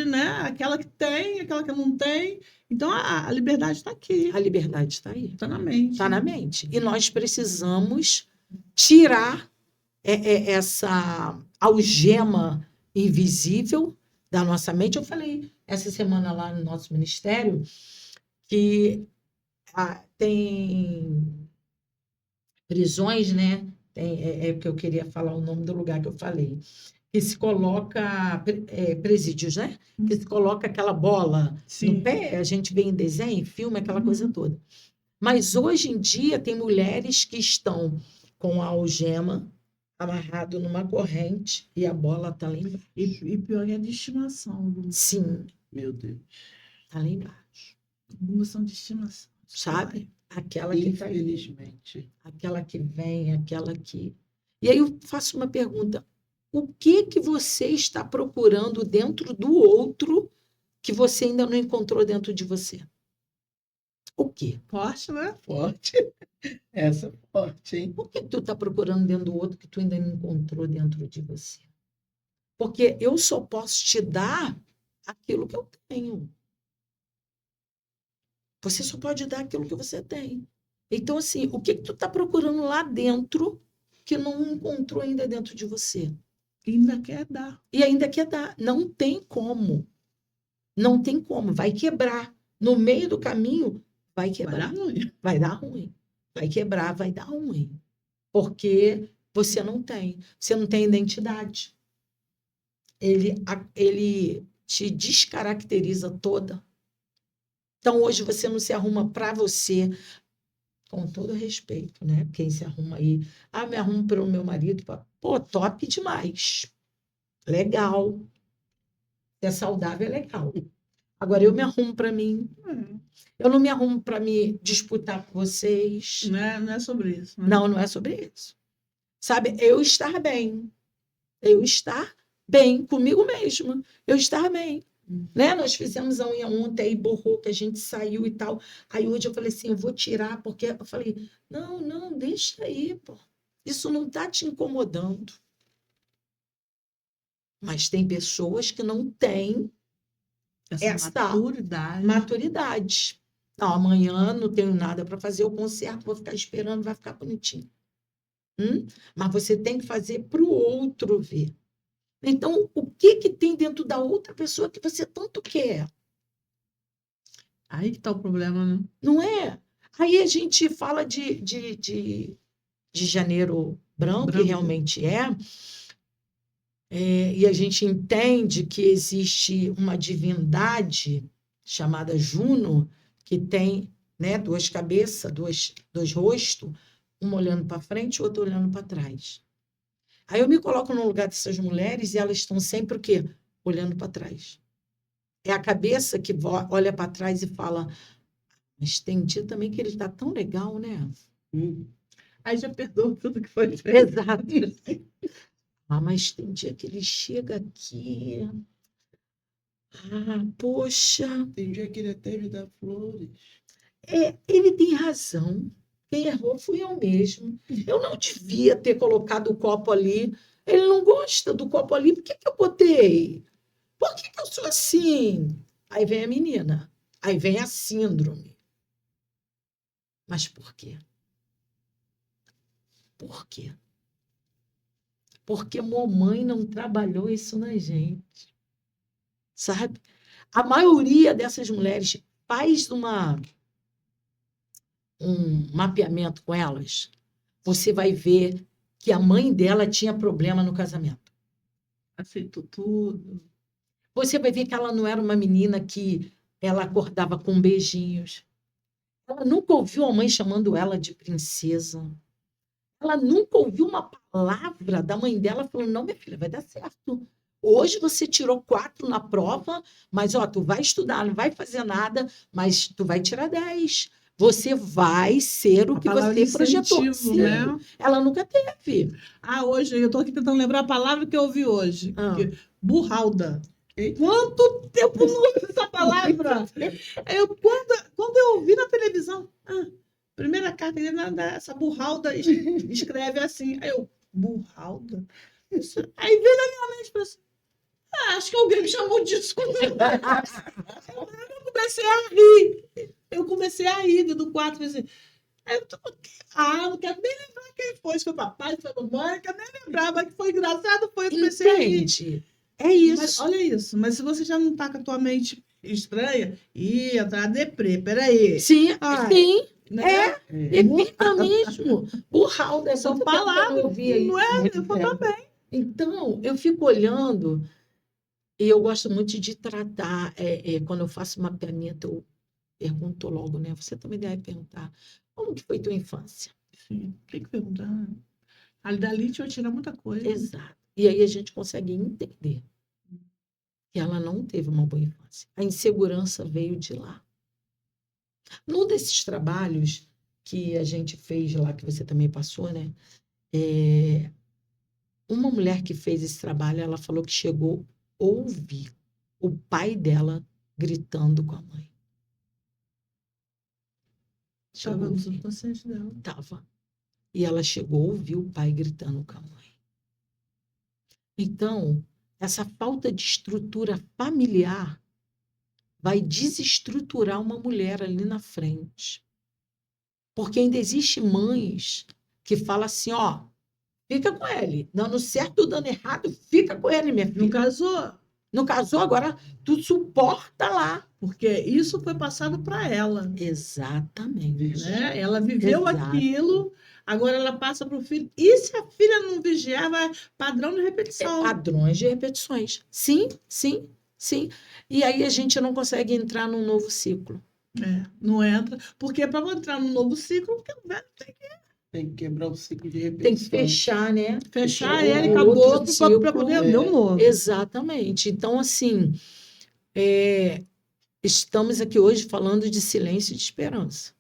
Né, aquela que tem, aquela que não tem. Então, a liberdade está aqui. A liberdade está aí. Está na mente. Está na mente. E nós precisamos tirar essa algema invisível da nossa mente. Eu falei essa semana lá no nosso ministério que tem prisões, né? Porque eu queria falar o nome do lugar que eu falei. Que se coloca presídios, né? Que se coloca aquela bola no pé, a gente vê em desenho, em filme, aquela coisa toda. Mas hoje em dia tem mulheres que estão com a algema amarrado numa corrente e a bola está lá embaixo. E pior é de estimação. Sim. Meu Deus. Está lá embaixo. Algumas são de estimação. Sabe? Aquela que tá aí. Infelizmente. Aquela que vem, aquela que... E aí eu faço uma pergunta. O que você está procurando dentro do outro que você ainda não encontrou dentro de você? O quê? Forte, né? Forte. Essa é forte, hein? Por que tu está procurando dentro do outro que tu ainda não encontrou dentro de você? Porque eu só posso te dar aquilo que eu tenho. Você só pode dar aquilo que você tem. Então, assim, o que tu está procurando lá dentro que não encontrou ainda dentro de você. Ainda quer dar. E ainda quer dar. Não tem como. Não tem como. Vai quebrar. No meio do caminho, vai Vai quebrar. dar ruim. Vai dar ruim. Vai quebrar, vai dar ruim. Porque você não tem. Você não tem identidade. Ele te descaracteriza toda. Então, hoje você não se arruma para você, com todo respeito, né? Quem se arruma aí, me arrumo para o meu marido. Pô, top demais. Legal. É saudável, é legal. Agora, eu me arrumo para mim. Eu não me arrumo para me disputar com vocês. Não é sobre isso. Né? Não é sobre isso. Sabe, eu estar bem. Eu estar bem comigo mesma. Eu estar bem. Né? Nós fizemos a unha ontem, aí borrou, que a gente saiu e tal. Aí hoje eu falei assim, eu vou tirar, porque eu falei, não, deixa aí, pô. Isso não está te incomodando. Mas tem pessoas que não têm essa maturidade. Não, amanhã não tenho nada para fazer, o concerto, vou ficar esperando, vai ficar bonitinho. Mas você tem que fazer para o outro ver. Então, o que tem dentro da outra pessoa que você tanto quer? Aí que está o problema, né? Não é? Aí a gente fala de janeiro branco, que realmente e a gente entende que existe uma divindade chamada Juno, que tem, né, duas cabeças, dois rostos, uma olhando para frente e outra olhando para trás. Aí eu me coloco no lugar dessas mulheres e elas estão sempre o quê? Olhando para trás. É a cabeça que olha para trás e fala, mas tem dia também que ele está tão legal, né? Aí já perdoa tudo que foi feito. Exato. Mas tem dia que ele chega aqui. Poxa. Tem dia que ele até me dá flores. Ele tem razão. Quem errou fui eu mesmo. Eu não devia ter colocado o copo ali. Ele não gosta do copo ali. Por que eu botei? Por que eu sou assim? Aí vem a menina. Aí vem a síndrome. Mas por quê? Por quê? Porque mamãe não trabalhou isso na gente. Sabe? A maioria dessas mulheres faz um mapeamento com elas. Você vai ver que a mãe dela tinha problema no casamento. Aceitou tudo. Você vai ver que ela não era uma menina que ela acordava com beijinhos. Ela nunca ouviu a mãe chamando ela de princesa. Ela nunca ouviu uma palavra da mãe dela falando, não, minha filha, vai dar certo. Hoje você tirou 4 na prova, mas tu vai estudar, não vai fazer nada, mas tu vai tirar 10. Você vai ser o que você projetou. Sim, né? Ela nunca teve. Hoje, eu estou aqui tentando lembrar a palavra que eu ouvi hoje. Burralda. Quanto tempo não ouvi essa palavra? Quando eu ouvi na televisão, primeira carta, essa burralda escreve assim. Aí eu, burralda? Aí veio na minha mente e falei assim, acho que alguém me chamou disso. Eu comecei a rir do quarto. Assim, não quero nem lembrar quem foi. Se foi papai, se foi mamãe, não quero nem lembrar, mas que foi engraçado, foi. Eu comecei a rir. É isso. Mas, olha isso. Mas se você já não está com a tua mente estranha, tá deprê, peraí. Sim, sim. Né? Evita mesmo. Burralda, são palavras. Não é? Eu também. Então, eu fico olhando e eu gosto muito de tratar. Quando eu faço mapeamento, eu pergunto logo, né? Você também deve perguntar. Como que foi tua infância? Sim, tem que perguntar. Ali dali a gente vai tirar muita coisa. Exato. E aí a gente consegue entender que ela não teve uma boa infância. A insegurança veio de lá. Num desses trabalhos que a gente fez lá, que você também passou, né? Uma mulher que fez esse trabalho, ela falou que chegou a ouvir o pai dela gritando com a mãe. Estava no subconsciente dela. Estava. E ela chegou a ouvir o pai gritando com a mãe. Então, essa falta de estrutura familiar vai desestruturar uma mulher ali na frente. Porque ainda existem mães que falam assim, fica com ele. Dando certo ou dando errado, fica com ele, minha Não filha. casou? Não casou, agora tu suporta lá. Porque isso foi passado para ela, Exatamente. né? Ela viveu Exato. aquilo, agora ela passa para o filho. E se a filha não vigiar, vai padrão de repetição. Padrões de repetições. Sim, sim, sim. E aí a gente não consegue entrar num novo ciclo. Não entra. Porque para entrar num novo ciclo, porque o velho Tem que quebrar o ciclo de Tem que repetição. fechar, né? fechar Fechou ele, um acabou, outro para ciclo. poder ver um novo. Exatamente. Então, assim, estamos aqui hoje falando de silêncio e de esperança.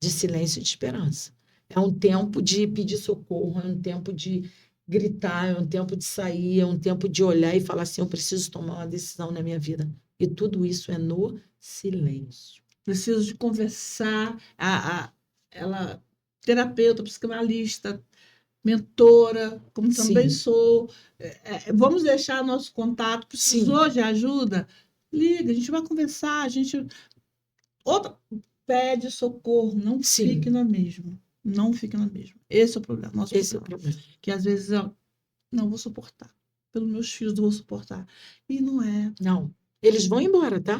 De silêncio e de esperança. É um tempo de pedir socorro, é um tempo de gritar, é um tempo de sair, é um tempo de olhar e falar assim: eu preciso tomar uma decisão na minha vida. E tudo isso é no silêncio. Preciso de conversar. Ela, terapeuta, psicanalista, mentora, como também Sim. sou. Vamos deixar nosso contato. Precisou de ajuda? Liga, a gente vai conversar. Outra, pede socorro, não Sim. fique na mesma. Não fique na mesma. Esse é o problema. Nosso Esse é o problema. problema. Que às vezes eu não vou suportar. Pelos meus filhos, eu vou suportar. E não é. Não. Eles vão embora, tá?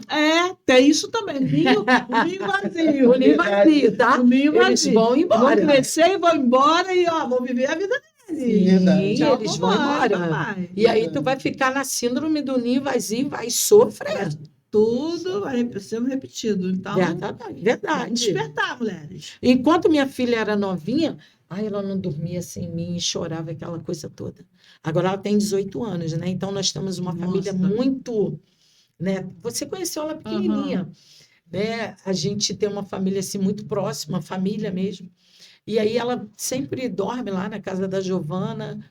Tem isso também. O ninho vazio. O ninho vazio, tá? O ninho Eles vazio. vão embora. Vão crescer e vão embora e ó, vão viver a vida Sim, deles. Verdade. Tchau, eles vão mamãe, embora. papai. E aí tu vai ficar na síndrome do ninho vazio, vai sofrer. Tudo vai sendo repetido. Então, vamos Verdade. despertar, mulheres. Enquanto minha filha era novinha, ela não dormia sem mim, chorava aquela coisa toda. Agora ela tem 18 anos, né? Então nós temos uma família Nossa. muito, né? Você conheceu ela pequenininha, né? A gente tem uma família assim muito próxima, família mesmo. E aí ela sempre dorme lá na casa da Giovana,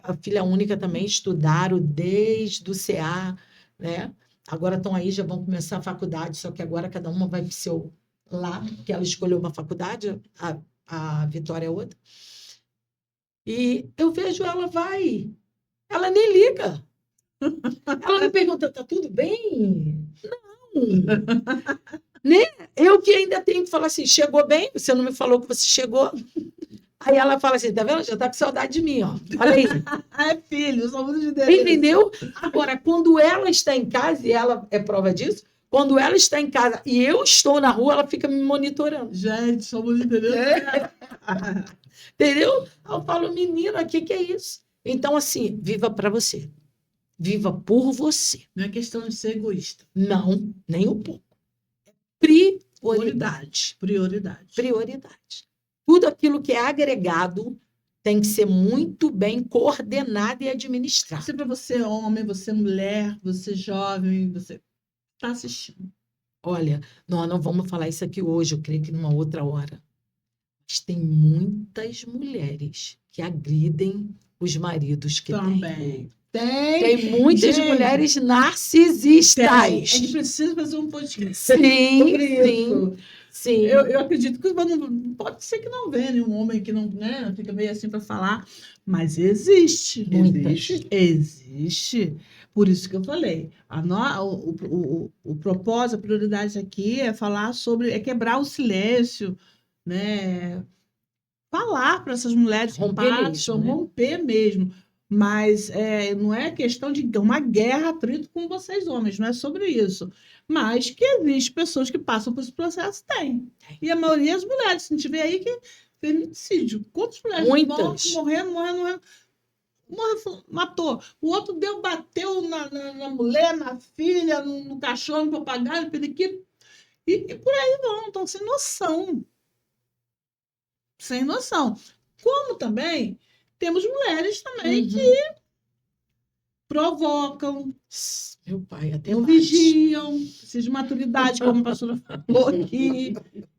a filha única também, estudaram desde o CA, né? Agora estão aí, já vão começar a faculdade, só que agora cada uma vai para o seu lá, que ela escolheu uma faculdade, a Vitória é outra. E eu vejo ela ela nem liga. Ela me pergunta, tá tudo bem? Não. Né? Eu que ainda tenho que falar assim, chegou bem? Você não me falou que você chegou? Aí ela fala assim, tá vendo? Já tá com saudade de mim, ó. Olha aí. Filho, somos de Deus. Entendeu? Agora, quando ela está em casa, e ela é prova disso, quando ela está em casa e eu estou na rua, ela fica me monitorando. Gente, somos de Deus. Entendeu? Eu falo, menina, o que é isso? Então, assim, viva para você. Viva por você. Não é questão de ser egoísta. Não, nem um pouco. Prioridade. Prioridade. Tudo aquilo que é agregado tem que ser muito bem coordenado e administrado. Sempre você homem, você mulher, você jovem, você está assistindo. Olha, nós não vamos falar isso aqui hoje, eu creio que numa outra hora. Mas tem muitas mulheres que agridem os maridos que Também. Tem muitas mulheres narcisistas. A gente precisa fazer um podcast. Sim. Eu acredito que pode ser que não venha nenhum homem que não, né, fica meio assim para falar, mas existe. Existe. Por isso que eu falei. O propósito, a prioridade aqui é falar sobre, quebrar o silêncio, né? Falar para essas mulheres que passam, romper mesmo. Mas não é questão de uma guerra, atrito com vocês, homens, não é sobre isso. Mas que existem pessoas que passam por esse processo, tem. E a maioria das mulheres. Se a gente vê aí que feminicídio. Quantas mulheres morrendo, matou. O outro bateu na mulher, na filha, no cachorro, no papagaio, no periquito. E por aí vão, estão sem noção. Sem noção. Como também temos mulheres também que provocam, meu pai, até não vigiam, precisa de maturidade, como a pastora falou aqui,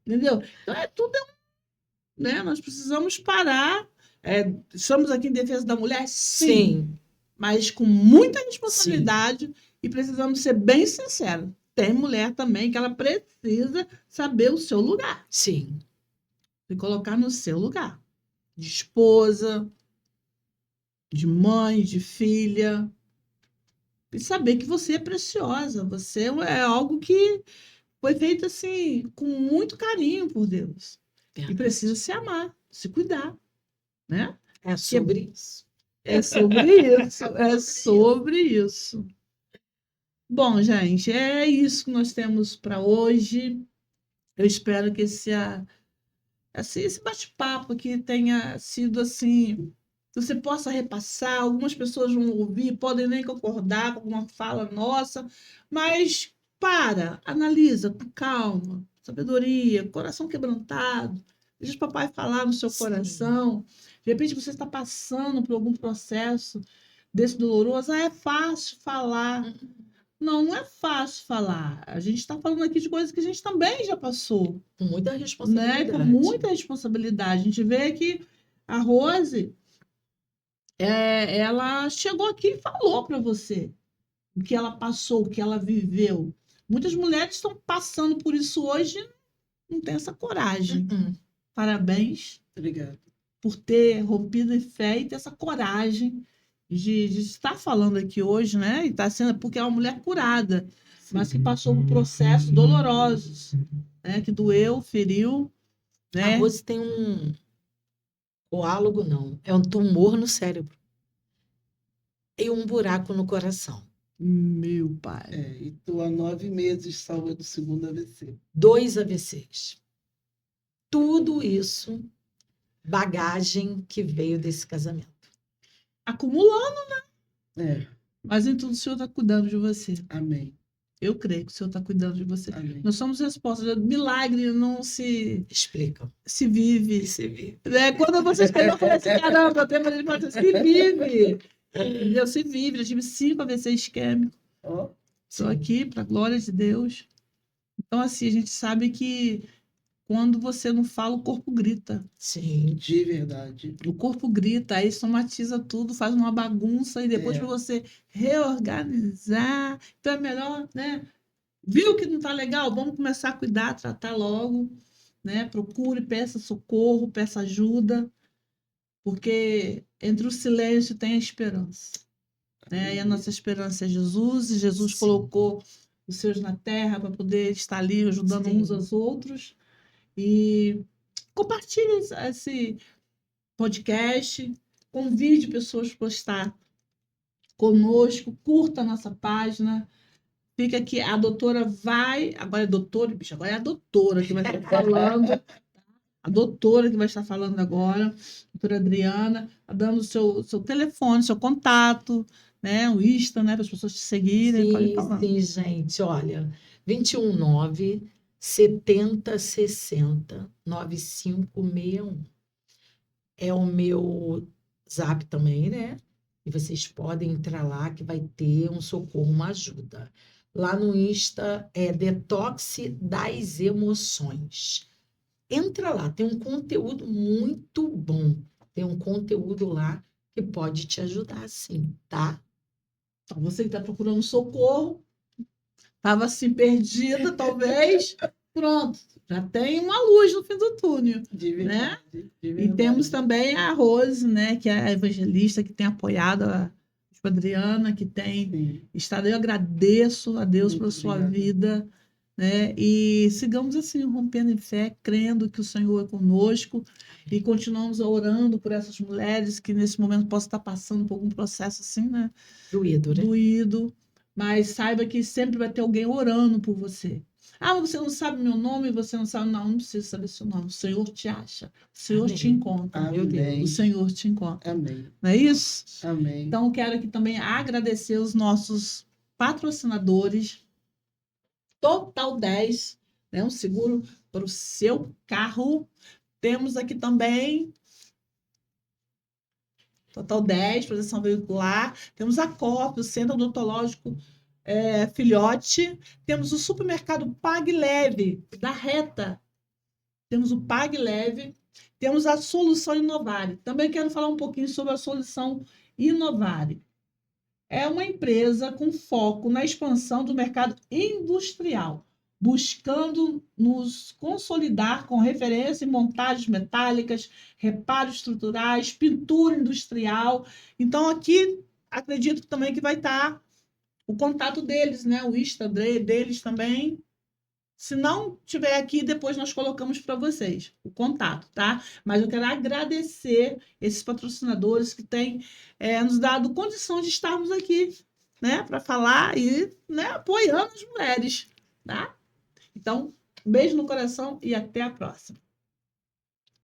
entendeu? Então, tudo né? Nós precisamos parar. Estamos aqui em defesa da mulher, sim. Mas com muita responsabilidade e precisamos ser bem sinceros. Tem mulher também que ela precisa saber o seu lugar. Sim. Se colocar no seu lugar. De esposa, de mãe, de filha. E saber que você é preciosa. Você é algo que foi feito assim, com muito carinho por Deus. E precisa se amar, se cuidar. né? É sobre isso. É sobre isso, é sobre isso. Bom, gente, é isso que nós temos para hoje. Eu espero que esse bate-papo aqui tenha sido assim, que você possa repassar. Algumas pessoas vão ouvir, podem nem concordar com alguma fala nossa, mas analisa com calma, sabedoria, coração quebrantado. Deixa o papai falar no seu Sim. coração. De repente você está passando por algum processo desse doloroso. É fácil falar. Não, não é fácil falar. A gente está falando aqui de coisas que a gente também já passou, Com muita né? responsabilidade. Com muita responsabilidade. A gente vê que a Rose, ela chegou aqui e falou para você o que ela passou, o que ela viveu. Muitas mulheres estão passando por isso hoje e não tem essa coragem. Parabéns Obrigado. por ter rompido em fé e ter essa coragem de estar falando aqui hoje, né? E tá sendo porque é uma mulher curada, mas que passou por processos dolorosos, né? Que doeu, feriu, A né? Rose tem coágulo, não. É um tumor no cérebro. E um buraco no coração. Meu pai. E tô há 9 meses salva do segundo AVC. 2 AVCs. Tudo isso, bagagem que veio desse casamento. Acumulando, É, mas em tudo o Senhor está cuidando de você. amém. Eu creio que o Senhor está cuidando de você. Amém. Nós somos respostas. Milagre não se Explica. vive. Se vê. Né? Quando você escreveu, eu falei assim, caramba, tem maneira de falar, se vive. Entendeu? Se vive. Eu tive 5 AVC isquêmicos. Ó, Estou aqui para a glória de Deus. Então, assim, a gente sabe que quando você não fala, o corpo grita. Sim. de verdade. O corpo grita, aí somatiza tudo, faz uma bagunça, e depois para você reorganizar. Então é melhor, né? Viu que não está legal? Vamos começar a cuidar, tratar logo, né? Procure, peça socorro, peça ajuda, porque entre o silêncio tem a esperança, né? E a nossa esperança é Jesus, e Jesus Sim. colocou os seus na terra para poder estar ali ajudando Sim. uns aos outros. E compartilhe esse podcast, convide pessoas para estar conosco, curta a nossa página. Fica aqui, a doutora vai. Agora é doutora, bicho, agora é a doutora que vai estar falando. A doutora que vai estar falando agora, a doutora Adriana, dando o seu telefone, seu contato, né? O Insta, né? Para as pessoas te seguirem. Pode falar. Sim, gente, olha, 219 7060 9561. É o meu zap também, né? E vocês podem entrar lá que vai ter um socorro, uma ajuda. Lá no Insta é Detox das Emoções. Entra lá, tem um conteúdo muito bom. Tem um conteúdo lá que pode te ajudar, sim, tá? Então, você que está procurando socorro, estava assim perdida, talvez. Pronto, já tem uma luz no fim do túnel. De verdade. De E verdade. temos também a Rose, né, que é a evangelista, que tem apoiado a Adriana, que tem Sim. estado. Eu agradeço a Deus Muito pela sua obrigado. vida, né? E sigamos assim, rompendo em fé, crendo que o Senhor é conosco e continuamos orando por essas mulheres que nesse momento possam estar passando por algum processo assim, né? Doído, né? Doído, mas saiba que sempre vai ter alguém orando por você. Ah, mas você não sabe meu nome, você não sabe. Não, não precisa saber seu nome. O Senhor te acha, o Senhor Amém. te encontra. Meu Deus. Amém. O Senhor te encontra. Amém. Não é isso? Amém. Então, quero aqui também agradecer os nossos patrocinadores. Total 10, né? Um seguro para o seu carro. Temos aqui também Total 10, proteção veicular. Temos a COP, o Centro Odontológico Filhote. Temos o supermercado Pague Leve, da Reta. Temos o Pague Leve. Temos a Solução Inovare. Também quero falar um pouquinho sobre a Solução Inovare. É uma empresa com foco na expansão do mercado industrial, buscando nos consolidar com referência em montagens metálicas, reparos estruturais, pintura industrial. Então, aqui, acredito também que vai estar o contato deles, né? O Insta deles também. Se não tiver aqui, depois nós colocamos para vocês o contato, tá? Mas eu quero agradecer esses patrocinadores que têm nos dado condição de estarmos aqui, né? Para falar e, né, apoiando as mulheres, tá? Então, beijo no coração e até a próxima.